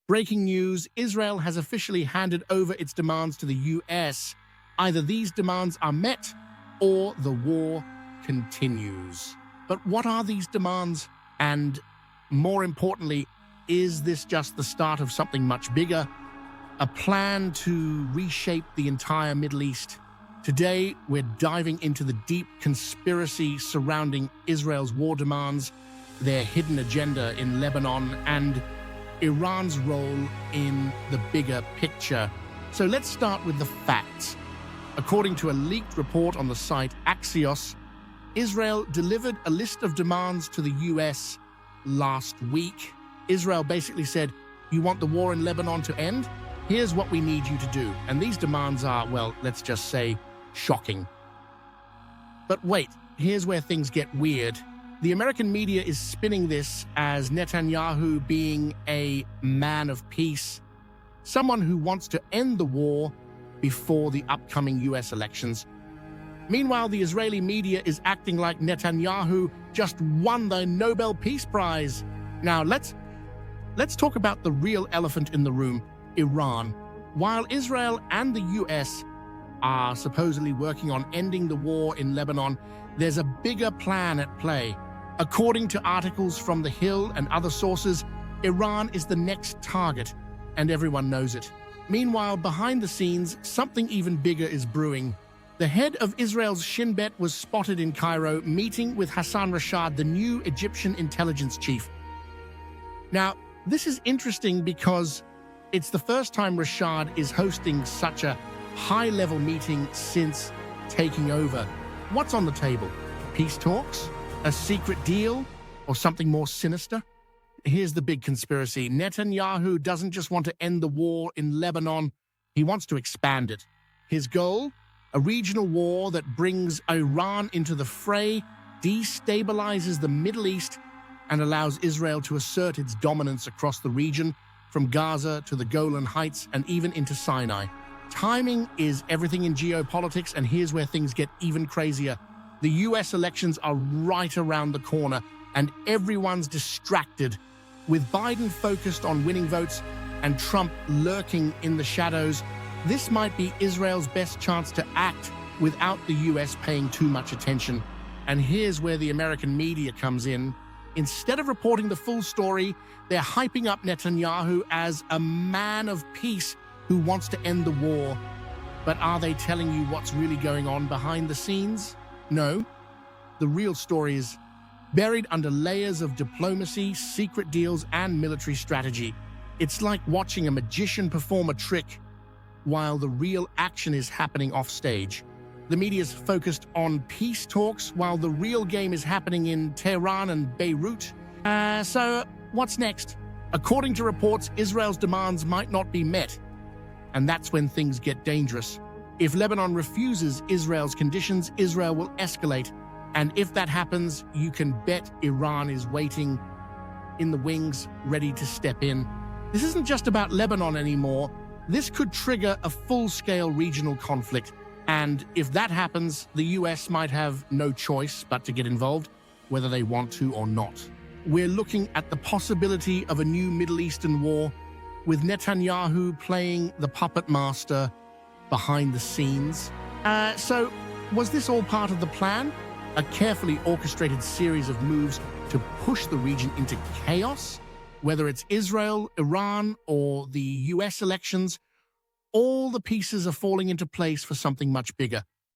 Breaking news, Israel has officially handed over its demands to the US. Either these demands are met or the war continues. But what are these demands? And more importantly, is this just the start of something much bigger? A plan to reshape the entire Middle East? Today, we're diving into the deep conspiracy surrounding Israel's war demands, their hidden agenda in Lebanon, and Iran's role in the bigger picture. So let's start with the facts. According to a leaked report on the site Axios, Israel delivered a list of demands to the US last week. Israel basically said, "You want the war in Lebanon to end? Here's what we need you to do." And these demands are, well, let's just say, shocking. But wait, here's where things get weird. The American media is spinning this as Netanyahu being a man of peace, someone who wants to end the war before the upcoming US elections. Meanwhile, the Israeli media is acting like Netanyahu just won the Nobel Peace Prize. Now, let's talk about the real elephant in the room, Iran. While Israel and the US are supposedly working on ending the war in Lebanon, there's a bigger plan at play. According to articles from The Hill and other sources, Iran is the next target, and everyone knows it. Meanwhile, behind the scenes, something even bigger is brewing. The head of Israel's Shin Bet was spotted in Cairo meeting with Hassan Rashad, the new Egyptian intelligence chief. Now, this is interesting because it's the first time Rashad is hosting such a high-level meeting since taking over. What's on the table? Peace talks? A secret deal? Or something more sinister? Here's the big conspiracy. Netanyahu doesn't just want to end the war in Lebanon, he wants to expand it. His goal? A regional war that brings Iran into the fray, destabilizes the Middle East, and allows Israel to assert its dominance across the region, from Gaza to the Golan Heights and even into Sinai. Timing is everything in geopolitics, and here's where things get even crazier. The US elections are right around the corner, and everyone's distracted. With Biden focused on winning votes and Trump lurking in the shadows, this might be Israel's best chance to act without the US paying too much attention. And here's where the American media comes in. Instead of reporting the full story, they're hyping up Netanyahu as a man of peace who wants to end the war. But are they telling you what's really going on behind the scenes? No. The real story is buried under layers of diplomacy, secret deals, and military strategy. It's like watching a magician perform a trick while the real action is happening offstage. The media's focused on peace talks while the real game is happening in Tehran and Beirut. So what's next? According to reports, Israel's demands might not be met. And that's when things get dangerous. If Lebanon refuses Israel's conditions, Israel will escalate. And if that happens, you can bet Iran is waiting in the wings, ready to step in. This isn't just about Lebanon anymore. This could trigger a full-scale regional conflict. And if that happens, the US might have no choice but to get involved, whether they want to or not. We're looking at the possibility of a new Middle Eastern war, with Netanyahu playing the puppet master behind the scenes. So, was this all part of the plan? A carefully orchestrated series of moves to push the region into chaos? Whether it's Israel, Iran, or the US elections, all the pieces are falling into place for something much bigger.